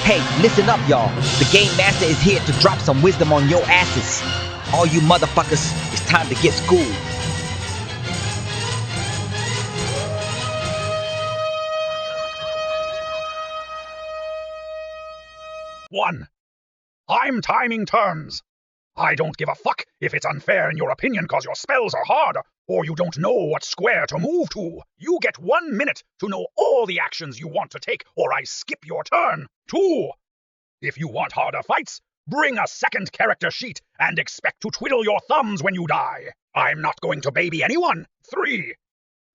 Hey, listen up, y'all. The Game Master is here to drop some wisdom on your asses. All you motherfuckers, it's time to get schooled. 1. I'm timing turns. I don't give a fuck if it's unfair in your opinion cause your spells are hard, or you don't know what square to move to. You get 1 minute to know all the actions you want to take, or I skip your turn. 2. If you want harder fights, bring a second character sheet and expect to twiddle your thumbs when you die. I'm not going to baby anyone. 3.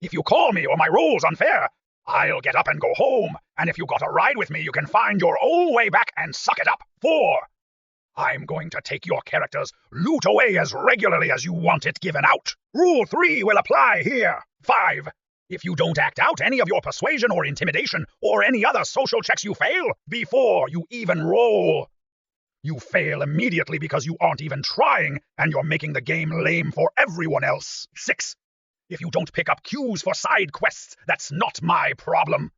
If you call me or my roll's unfair, I'll get up and go home, and if you got a ride with me, you can find your own way back and suck it up. 4. I'm going to take your character's loot away as regularly as you want it given out. Rule 3 will apply here. 5. If you don't act out any of your persuasion or intimidation or any other social checks, you fail before you even roll. You fail immediately because you aren't even trying, and you're making the game lame for everyone else. 6. If you don't pick up cues for side quests, that's not my problem.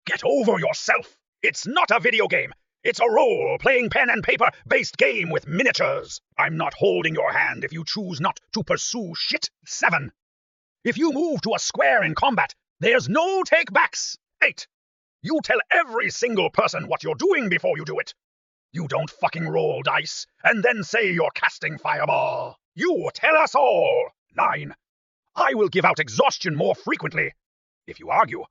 Get over yourself. It's not a video game. It's a role-playing pen and paper-based game with miniatures. I'm not holding your hand if you choose not to pursue shit. 7. If you move to a square in combat, there's no take-backs. 8. You tell every single person what you're doing before you do it. You don't fucking roll dice and then say you're casting fireball. You tell us all. 9. I will give out exhaustion more frequently. If you argue,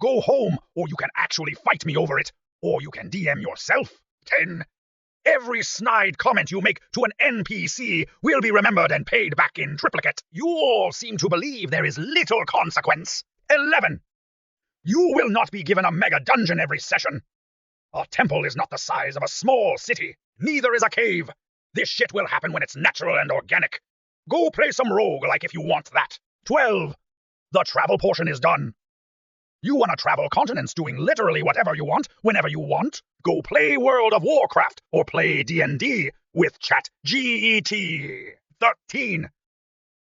go home, or you can actually fight me over it, or you can DM yourself. 10. Every snide comment you make to an NPC will be remembered and paid back in triplicate. You all seem to believe there is little consequence. 11. You will not be given a mega dungeon every session. A temple is not the size of a small city. Neither is a cave. This shit will happen when it's natural and organic. Go play some roguelike if you want that. 12. The travel portion is done. You want to travel continents doing literally whatever you want, whenever you want? Go play World of Warcraft or play D&D with ChatGPT. 13.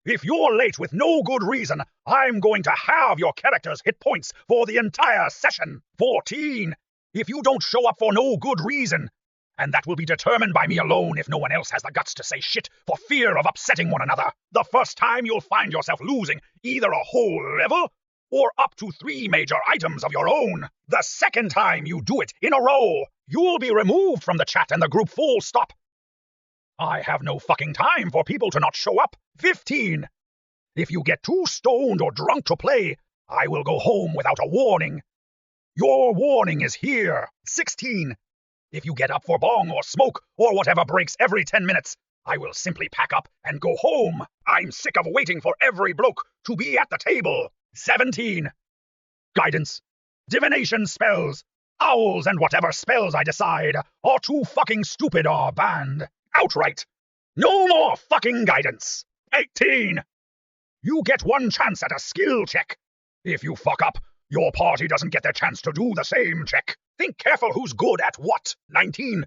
If you're late with no good reason, I'm going to halve your character's hit points for the entire session. 14. If you don't show up for no good reason, and that will be determined by me alone if no one else has the guts to say shit for fear of upsetting one another. The first time you'll find yourself losing either a whole level or up to 3 major items of your own. The second time you do it in a row, you'll be removed from the chat and the group full stop. I have no fucking time for people to not show up. 15. If you get too stoned or drunk to play, I will go home without a warning. Your warning is here. 16. If you get up for bong or smoke or whatever breaks every 10 minutes, I will simply pack up and go home. I'm sick of waiting for every bloke to be at the table. 17. Guidance, divination spells, owls, and whatever spells I decide are too fucking stupid or banned. Outright. No more fucking guidance. 18. You get 1 chance at a skill check. If you fuck up, your party doesn't get their chance to do the same check. Think careful who's good at what. 19.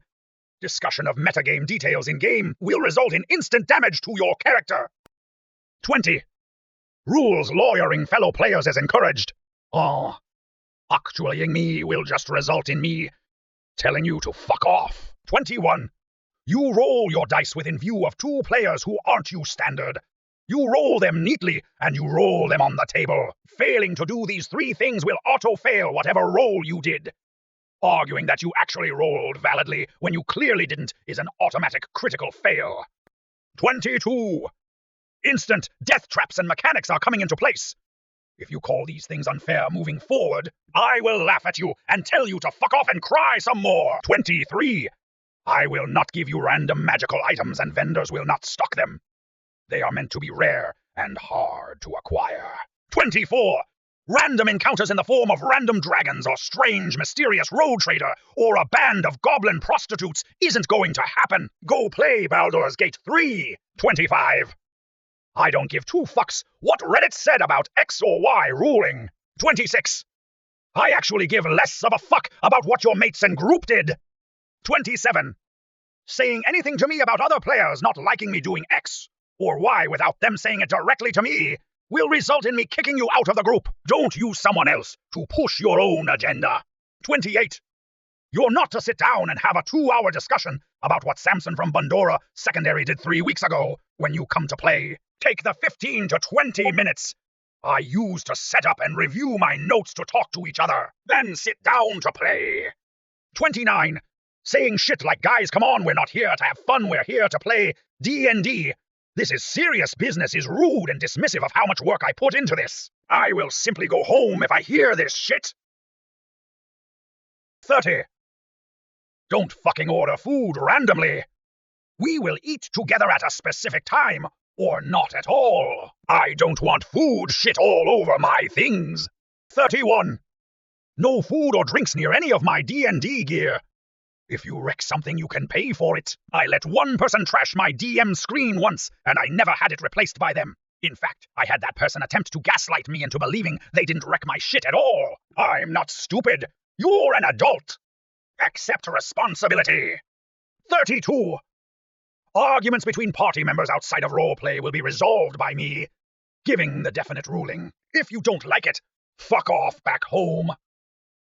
Discussion of metagame details in-game will result in instant damage to your character. 20. Rules lawyering fellow players is encouraged. Actuallying me will just result in me telling you to fuck off. 21. You roll your dice within view of 2 players who aren't you standard. You roll them neatly, and you roll them on the table. Failing to do these 3 things will auto-fail whatever roll you did. Arguing that you actually rolled validly when you clearly didn't is an automatic critical fail. 22. Instant death traps and mechanics are coming into place. If you call these things unfair moving forward, I will laugh at you and tell you to fuck off and cry some more. 23. I will not give you random magical items and vendors will not stock them. They are meant to be rare and hard to acquire. 24. Random encounters in the form of random dragons or strange, mysterious road trader or a band of goblin prostitutes isn't going to happen. Go play Baldur's Gate 3. 25. I don't give 2 fucks what Reddit said about X or Y ruling. 26. I actually give less of a fuck about what your mates and group did. 27. Saying anything to me about other players not liking me doing X or Y without them saying it directly to me will result in me kicking you out of the group. Don't use someone else to push your own agenda. 28. You're not to sit down and have a 2-hour discussion about what Samson from Bundora Secondary did 3 weeks ago when you come to play. Take the 15 to 20 minutes I use to set up and review my notes to talk to each other. Then sit down to play. 29. Saying shit like, guys, come on, we're not here to have fun, we're here to play D&D. This is serious business is rude and dismissive of how much work I put into this. I will simply go home if I hear this shit. 30. Don't fucking order food randomly. We will eat together at a specific time, or not at all. I don't want food shit all over my things. 31. No food or drinks near any of my D&D gear. If you wreck something, you can pay for it. I let one person trash my DM screen once, and I never had it replaced by them. In fact, I had that person attempt to gaslight me into believing they didn't wreck my shit at all. I'm not stupid. You're an adult. Accept responsibility. 32. Arguments between party members outside of roleplay will be resolved by me, giving the definite ruling. If you don't like it, fuck off back home.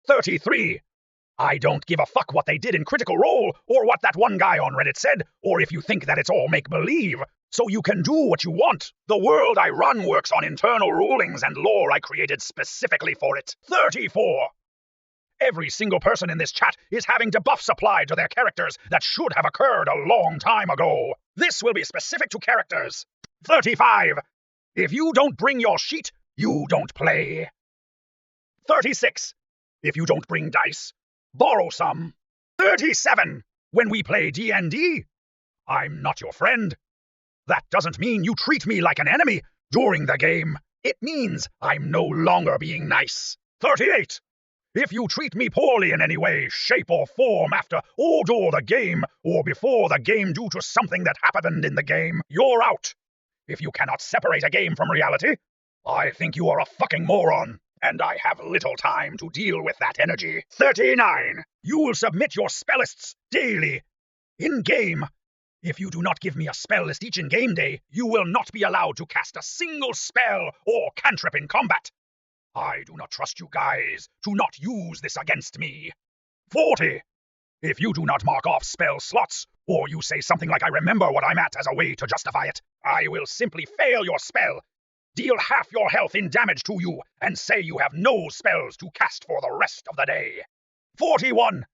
33. I don't give a fuck what they did in Critical Role, or what that one guy on Reddit said, or if you think that it's all make-believe. So you can do what you want. The world I run works on internal rulings and lore I created specifically for it. 34. Every single person in this chat is having debuffs applied to their characters that should have occurred a long time ago. This will be specific to characters. 35. If you don't bring your sheet, you don't play. 36. If you don't bring dice, borrow some. 37. When we play D&D, I'm not your friend. That doesn't mean you treat me like an enemy during the game. It means I'm no longer being nice. 38. If you treat me poorly in any way, shape, or form after or during the game, or before the game due to something that happened in the game, you're out. If you cannot separate a game from reality, I think you are a fucking moron, and I have little time to deal with that energy. 39. You will submit your spell lists daily, in-game. If you do not give me a spell list each in-game day, you will not be allowed to cast a single spell or cantrip in combat. I do not trust you guys to not use this against me. 40. If you do not mark off spell slots, or you say something like I remember what I'm at as a way to justify it, I will simply fail your spell, deal half your health in damage to you, and say you have no spells to cast for the rest of the day. 41.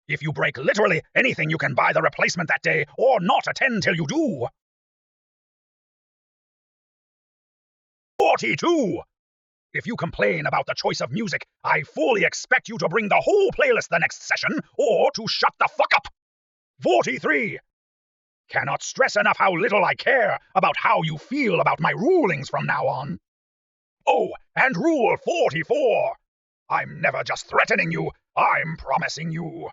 If you break literally anything, you can buy the replacement that day, or not attend till you do. 42. If you complain about the choice of music, I fully expect you to bring the whole playlist the next session, or to shut the fuck up. 43. Cannot stress enough how little I care about how you feel about my rulings from now on. Oh, and rule 44. I'm never just threatening you, I'm promising you.